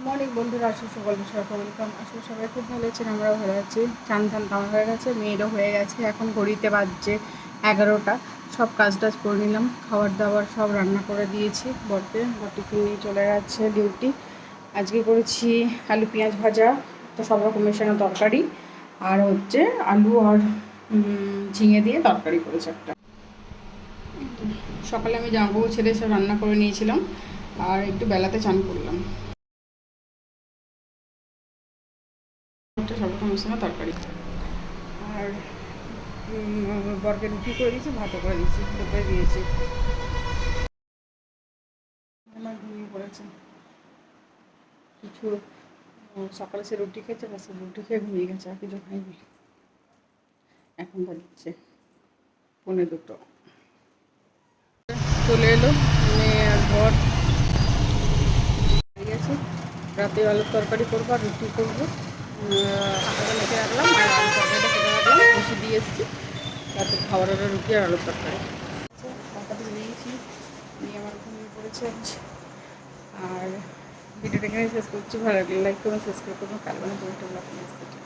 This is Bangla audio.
মর্নিং বন্ধুরা, আসলে সকাল সকাল ওয়েলকাম। আসলে সবাই খুব ভালো আছেন, আমরাও ভালো আছি। চান ধান কামার হয়ে গেছে, মেয়েরও হয়ে গেছে। এখন ঘড়িতে বাজছে 11টা। সব কাজ টাজ করে নিলাম, খাবার দাবার সব রান্না করে দিয়েছি। বরকে টিফিন নিয়ে চলে গেছে ডিউটি। আজকে করেছি আলু পেঁয়াজ ভাজা, তো সব রকম মেশানো তরকারি, আর হচ্ছে আলু আর ঝিঙে দিয়ে তরকারি করেছে একটা। সকালে আমি জামাকাপড় ছেড়ে সব রান্না করে নিয়েছিলাম, আর একটু বেলাতে চান করলাম। সব রকম মেশানো তরকারি, আর বরকে রুটি করে দিয়েছি, ভাতও করে দিয়েছি, দুপুরে দিয়েছি। আমার ঘুমিয়ে পড়েছে কিছু। সকালে সে রুটি খেয়েছে, বাস রুটি খেয়ে ঘুমিয়ে গেছে, আর কিছু খাইনি। এখন বাজছে 1:45। চলে এলো মেয়ে আর বর। ঠিক আছে, রাতে আলুর তরকারি করবো আর রুটি করবো। আটাটা মেখে রাখলাম আর আলুর তরকারিটা কেটে রাখলাম, বসে দিয়ে এসেছি। রাতে খাবার হলো রুটি আর আলুর তরকারি। টাকাটা নিয়েছি, নিয়ে আমার ঘুমিয়ে পড়েছে। আর ভিডিওটা এখানে শেষ করছি। ভালো লাগলে লাইক করুন, সাবস্ক্রাইব করুন। কাল মানে পুরোটা ব্লগ নিয়ে আসছি।